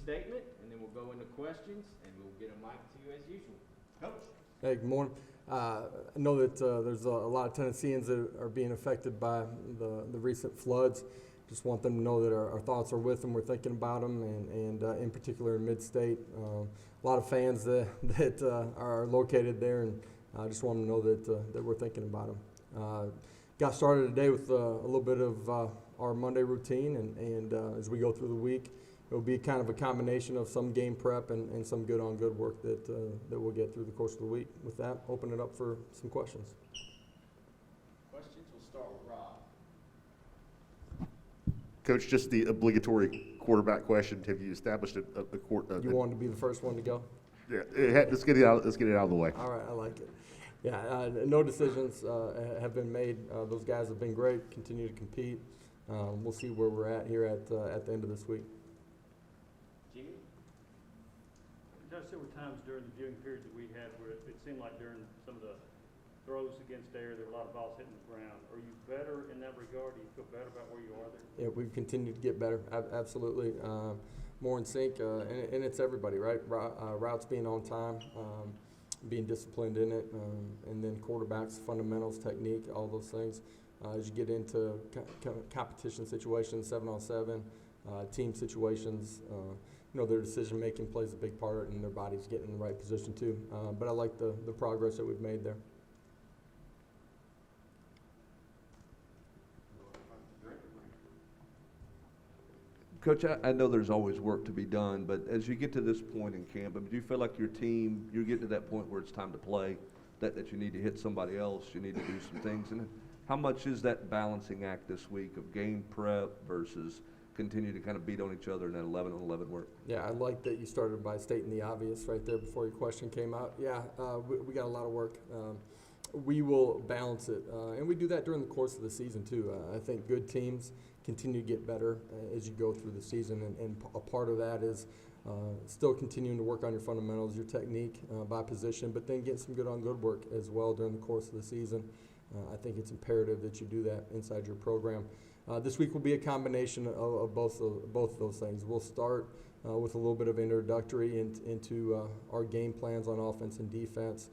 statement, and then we'll go into questions, and we'll get a mic to you as usual. Coach. Hey, good morning. I know that there's a lot of Tennesseans that are being affected by the recent floods. Just want them to know that our thoughts are with them. We're thinking about them, and in particular in mid-state. A lot of fans that are located there, and I just want them to know that we're thinking about them. Got started today with a little bit of our Monday routine, and as we go through the week, it'll be kind of a combination of some game prep and some good-on-good work that we'll get through the course of the week. With that, open it up for some questions. Questions? We'll start with Rob. Coach, just the obligatory quarterback question. Have you established a You wanted to be the first one to go? Yeah, let's get it out. Let's get it out of the way. All right, I like it. Yeah, no decisions have been made. Those guys have been great. Continue to compete. We'll see where we're at here at the end of this week. Jimmy? Josh, there were times during the viewing period that we had where it seemed like during some of the throws against air, there were a lot of balls hitting the ground. Are you better in that regard? Do you feel better about where you are there? Yeah, we've continued to get better. Absolutely. More in sync, and it's everybody, right? Routes being on time, being disciplined in it, and then quarterbacks, fundamentals, technique, all those things. As you get into competition situations, 7-on-7, team situations, their decision-making plays a big part, and their body's getting in the right position too. But I like the progress that we've made there. Coach, I know there's always work to be done, but as you get to this point in camp, do you feel like your team, you're getting to that point where it's time to play, that you need to hit somebody else, you need to do some things? And how much is that balancing act this week of game prep versus continue to kind of beat on each other in that 11-on-11 work? Yeah, I like that you started by stating the obvious right there before your question came out. Yeah, we got a lot of work. We will balance it, and we do that during the course of the season too. I think good teams continue to get better as you go through the season, and a part of that is still continuing to work on your fundamentals, your technique by position, but then get some good-on-good work as well during the course of the season. I think it's imperative that you do that inside your program. This week will be a combination of both of those things. We'll start with a little bit of introductory into our game plans on offense and defense,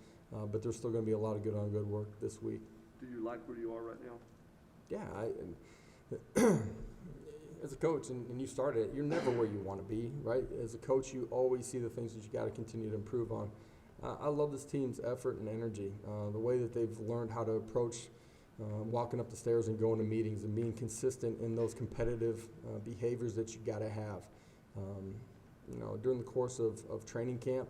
but there's still going to be a lot of good-on-good work this week. Do you like where you are right now? Yeah, as a coach, and you started it, you're never where you want to be, right? As a coach, you always see the things that you got to continue to improve on. I love this team's effort and energy, the way that they've learned how to approach walking up the stairs and going to meetings and being consistent in those competitive behaviors that you got to have. During the course of training camp,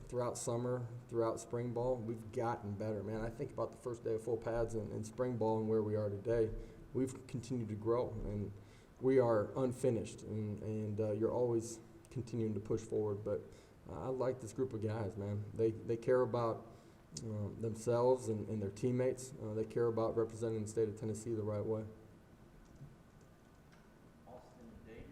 throughout summer, throughout spring ball, we've gotten better, man. I think about the first day of full pads in spring ball and where we are today. We've continued to grow, and we are unfinished, and you're always continuing to push forward. But I like this group of guys, man. They care about themselves and their teammates. They care about representing the state of Tennessee the right way. Austin and David.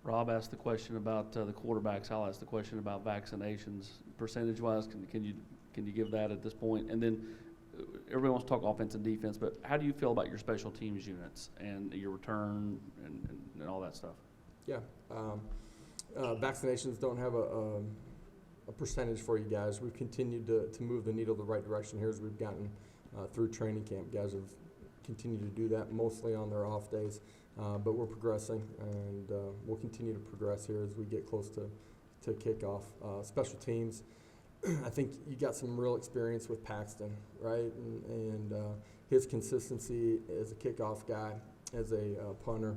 Rob asked the question about the quarterbacks. I'll ask the question about vaccinations. Percentage-wise, can you give that at this point? And then everybody wants to talk offense and defense, but how do you feel about your special teams units and your return and all that stuff? Yeah. Vaccinations don't have a percentage for you guys. We've continued to move the needle the right direction here as we've gotten through training camp. Guys have continued to do that mostly on their off days, but we're progressing, and we'll continue to progress here as we get close to kickoff. Special teams, I think you got some real experience with Paxton, right? And his consistency as a kickoff guy, as a punter,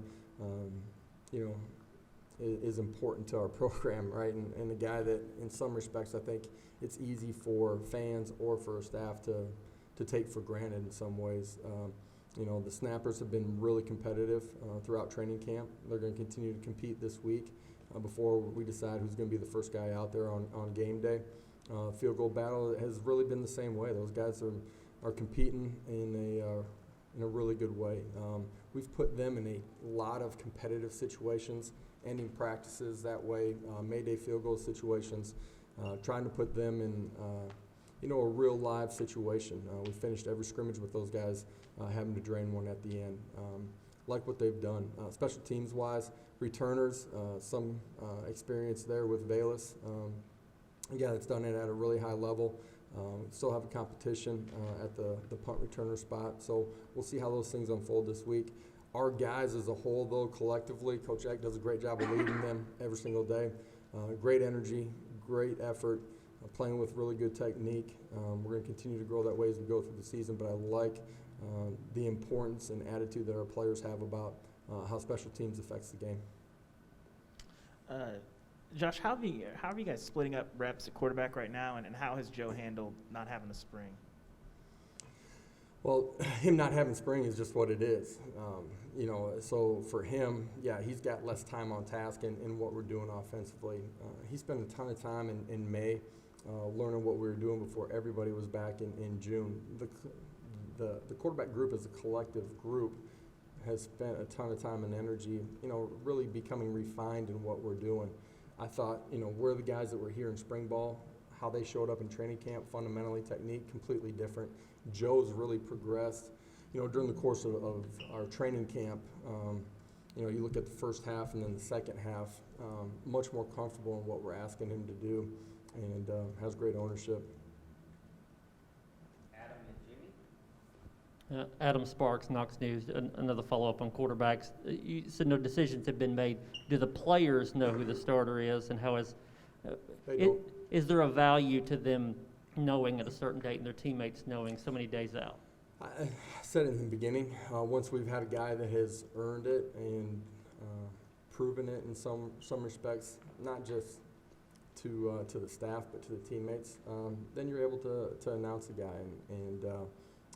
is important to our program, right? And a guy that, in some respects, I think it's easy for fans or for staff to take for granted in some ways. The snappers have been really competitive throughout training camp. They're going to continue to compete this week before we decide who's going to be the first guy out there on game day. Field goal battle has really been the same way. Those guys are competing in a really good way. We've put them in a lot of competitive situations, ending practices that way, Mayday field goal situations, trying to put them in a real live situation. We finished every scrimmage with those guys having to drain one at the end. like what they've done. Special teams wise, returners, some experience there with Vols. A guy that's done it at a really high level. Still have a competition at the punt returner spot, so we'll see how those things unfold this week. Our guys as a whole, though, collectively, Coach Eck does a great job of leading them every single day. Great energy, great effort, playing with really good technique. We're going to continue to grow that way as we go through the season, but I like the importance and attitude that our players have about how special teams affects the game. Josh, how are you guys splitting up reps at quarterback right now, and how has Joe handled not having a spring? Well, him not having spring is just what it is. So for him, yeah, he's got less time on task in what we're doing offensively. He spent a ton of time in May learning what we were doing before everybody was back in June. The quarterback group as a collective group has spent a ton of time and energy, really becoming refined in what we're doing. I thought, we're the guys that were here in spring ball, how they showed up in training camp, fundamentally, technique, completely different. Joe's really progressed, during the course of our training camp. You look at the first half and then the second half, much more comfortable in what we're asking him to do, and has great ownership. Adam and Jimmy. Adam Sparks, Knox News. Another follow-up on quarterbacks. You said no decisions have been made. Do the players know who the starter is, and how is is there a value to them knowing at a certain date and their teammates knowing so many days out? I said it in the beginning, once we've had a guy that has earned it and proven it in some respects, not just to the staff but to the teammates, then you're able to announce the guy. And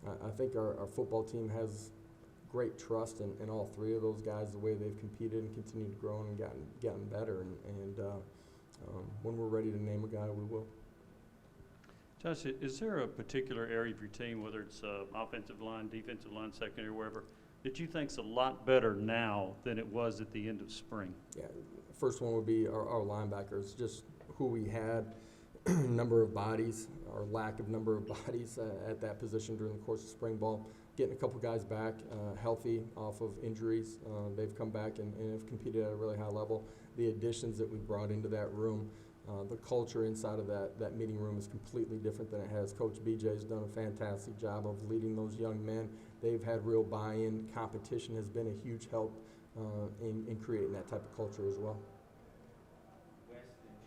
I think our football team has great trust in all three of those guys, the way they've competed and continued to grow and gotten better. And when we're ready to name a guy, we will. Josh, is there a particular area of your team, whether it's offensive line, defensive line, secondary, wherever, that you think's a lot better now than it was at the end of spring? Yeah, first one would be our linebackers, just who we had, number of bodies, or lack of number of bodies at that position during the course of spring ball. Getting a couple guys back healthy off of injuries. They've come back and have competed at a really high level. The additions that we brought into that room, the culture inside of that meeting room is completely different than it has. Coach BJ has done a fantastic job of leading those young men. They've had real buy-in. Competition has been a huge help in creating that type of culture as well. West and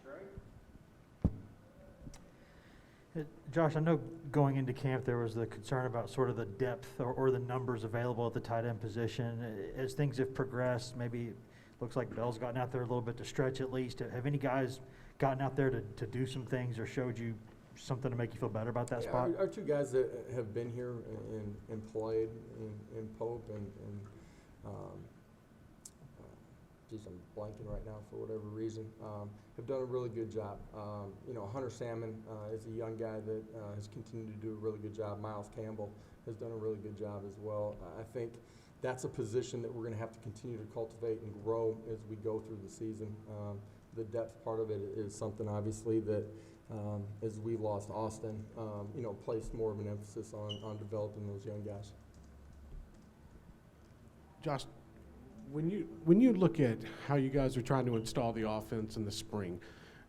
Trey. Josh, I know going into camp there was the concern about sort of the depth or the numbers available at the tight end position. As things have progressed, maybe it looks like Bell's gotten out there a little bit to stretch at least. Have any guys gotten out there to do some things or showed you something to make you feel better about that spot? Our two guys that have been here and played in Pope and geez, I'm blanking right now for whatever reason, have done a really good job. Hunter Salmon is a young guy that has continued to do a really good job. Miles Campbell has done a really good job as well. I think that's a position that we're going to have to continue to cultivate and grow as we go through the season. The depth part of it is something, obviously, that as we lost Austin, placed more of an emphasis on developing those young guys. Josh, when you look at how you guys are trying to install the offense in the spring,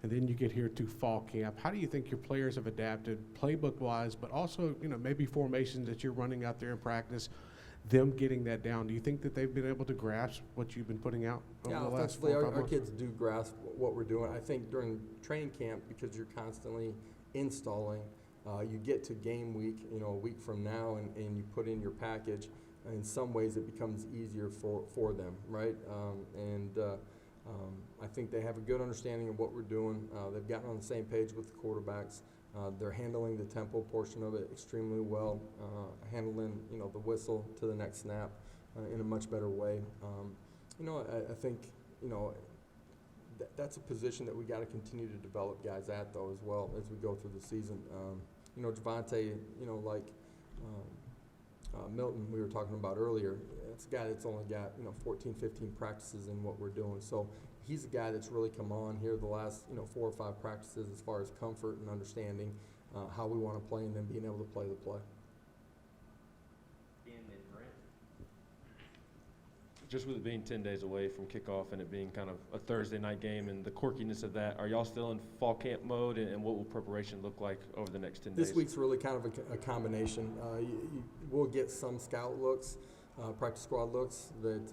and then you get here to fall camp, how do you think your players have adapted playbook-wise, but also, maybe formations that you're running out there in practice, them getting that down? Do you think that they've been able to grasp what you've been putting out over the last 4 or 5 months? Our kids do grasp what we're doing. I think during training camp, because you're constantly installing, you get to game week, a week from now, and you put in your package. In some ways, it becomes easier for them, right? I think they have a good understanding of what we're doing. They've gotten on the same page with the quarterbacks. They're handling the tempo portion of it extremely well, handling the whistle to the next snap in a much better way. I think that's a position that we got to continue to develop guys at, though, as well as we go through the season. Javante, Milton, we were talking about earlier, it's a guy that's only got 14, 15 practices in what we're doing. So he's a guy that's really come on here the last 4 or 5 practices as far as comfort and understanding how we want to play and then being able to play the play. Ben and Brent. just with it being 10 days away from kickoff and it being kind of a Thursday night game and the quirkiness of that, are y'all still in fall camp mode, and what will preparation look like over the next 10 days? This week's really kind of a combination. We'll get some scout looks, practice squad looks that,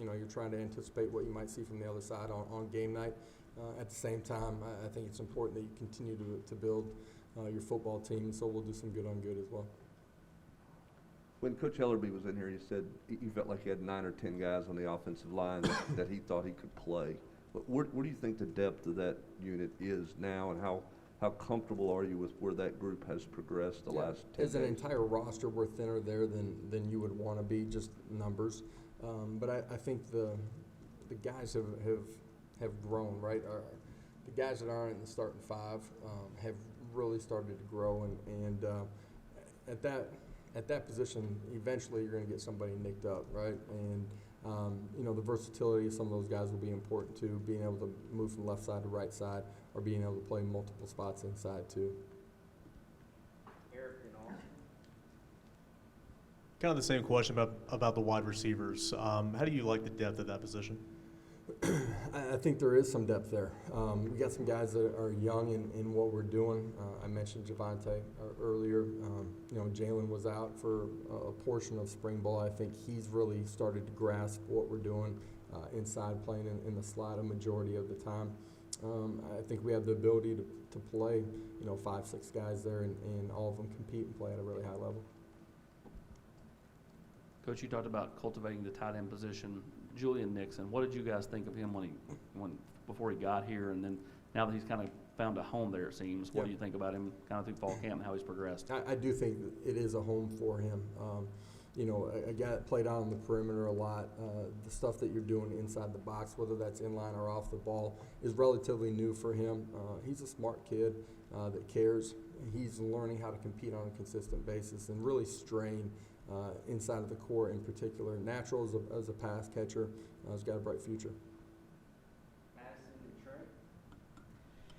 you're trying to anticipate what you might see from the other side on game night. At the same time, I think it's important that you continue to build your football team, so we'll do some good on good as well. When Coach Ellerby was in here, he said he felt like he had 9 or 10 guys on the offensive line that he thought he could play. But where do you think the depth of that unit is now, and how comfortable are you with where that group has progressed the last 10 days? As an entire roster, we're thinner there than you would want to be, just numbers. But I think the guys have grown, right? The guys that aren't in the starting 5 have really started to grow, and at that position, eventually you're going to get somebody nicked up, right? And the versatility of some of those guys will be important too, being able to move from left side to right side, or being able to play multiple spots inside too. Eric and Austin. Kind of the same question about the wide receivers. How do you like the depth of that position? I think there is some depth there. We got some guys that are young in what we're doing. I mentioned Javante earlier. Jalen was out for a portion of spring ball. I think he's really started to grasp what we're doing inside, playing in the slot a majority of the time. I think we have the ability to play, 5, 6 guys there, and all of them compete and play at a really high level. Coach, you talked about cultivating the tight end position. Julian Nixon, what did you guys think of him before he got here, and then now that he's kind of found a home there, it seems? What do you think about him kind of through fall camp and how he's progressed? I do think that it is a home for him. A guy that played out on the perimeter a lot, the stuff that you're doing inside the box, whether that's in line or off the ball, is relatively new for him. He's a smart kid that cares. He's learning how to compete on a consistent basis and really strain inside of the core in particular. Natural as a pass catcher. He's got a bright future. Madison and Trent.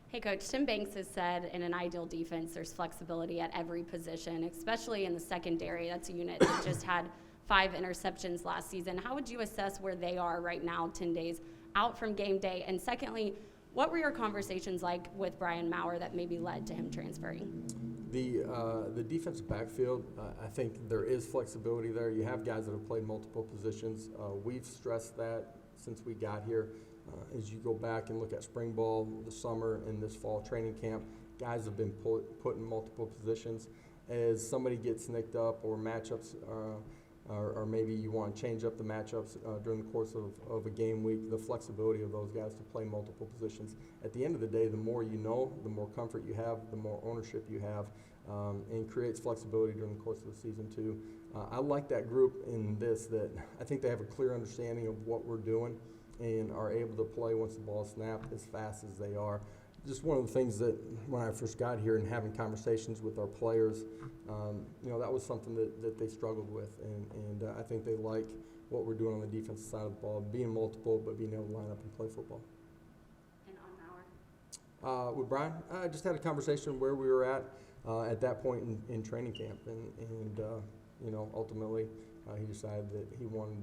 Hey, Coach, Tim Banks has said in an ideal defense there's flexibility at every position, especially in the secondary. That's a unit that just had 5 interceptions last season. How would you assess where they are right now, 10 days out from game day? And secondly, what were your conversations like with Brian Maurer that maybe led to him transferring? The defensive backfield, I think there is flexibility there. You have guys that have played multiple positions. We've stressed that since we got here. As you go back and look at spring ball, the summer, and this fall training camp, guys have been put in multiple positions. As somebody gets nicked up or matchups, or maybe you want to change up the matchups during the course of a game week, the flexibility of those guys to play multiple positions. At the end of the day, the more you know, the more comfort you have, the more ownership you have, and creates flexibility during the course of the season too. I like that group in this, that I think they have a clear understanding of what we're doing and are able to play once the ball is snapped as fast as they are. Just one of the things that when I first got here and having conversations with our players, that was something that they struggled with, and I think they like what we're doing on the defensive side of the ball, being multiple but being able to line up and play football. And on Maurer? With Brian, I just had a conversation where we were at that point in training camp, and ultimately he decided that he wanted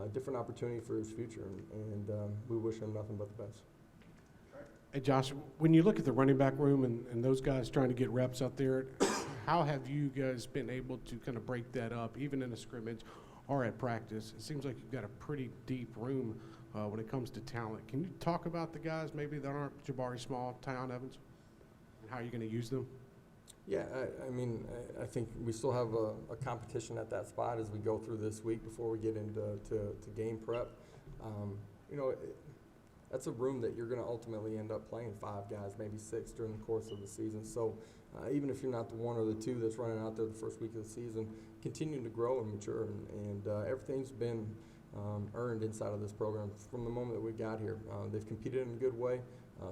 a different opportunity for his future, and we wish him nothing but the best. Hey, Josh, when you look at the running back room and those guys trying to get reps out there, how have you guys been able to kind of break that up, even in a scrimmage or at practice? It seems like you've got a pretty deep room when it comes to talent. Can you talk about the guys maybe that aren't Jabari Small, Tyon Evans, and how you're going to use them? Yeah, I think we still have a competition at that spot as we go through this week before we get into game prep. That's a room that you're going to ultimately end up playing 5 guys, maybe 6 during the course of the season. So even if you're not the 1 or the 2 that's running out there the first week of the season, continuing to grow and mature, and everything's been earned inside of this program from the moment that we got here. They've competed in a good way.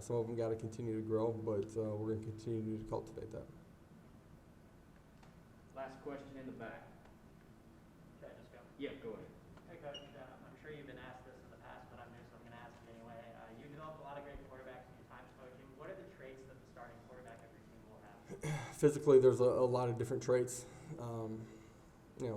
Some of them got to continue to grow, but we're going to continue to cultivate that. Last question in the back. Should I just go? Yeah, go ahead. Hey, Coach, I'm sure you've been asked this in the past, but I'm new, so I'm going to ask it anyway. You developed a lot of great quarterbacks in your time coaching. What are the traits that the starting quarterback of your team will have? Physically, there's a lot of different traits.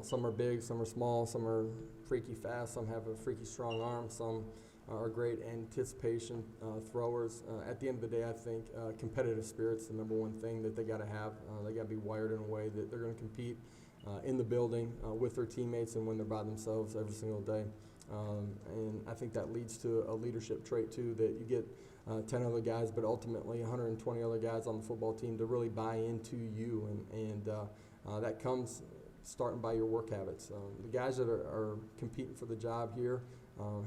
Some are big, some are small, some are freaky fast, some have a freaky strong arm, some are great anticipation throwers. At the end of the day, I think competitive spirit's the number one thing that they got to have. They got to be wired in a way that they're going to compete in the building with their teammates and when they're by themselves every single day. And I think that leads to a leadership trait too, that you get 10 other guys, but ultimately 120 other guys on the football team to really buy into you, and that comes starting by your work habits. The guys that are competing for the job here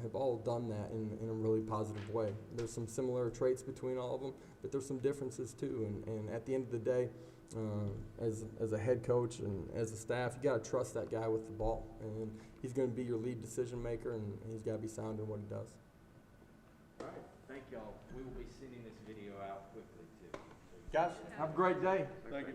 have all done that in a really positive way. There's some similar traits between all of them, but there's some differences too, and at the end of the day, as a head coach and as a staff, you got to trust that guy with the ball, and he's going to be your lead decision maker, and he's got to be sound in what he does. All right, thank y'all. We will be sending this video out quickly too. Guys, have a great day. Thank you.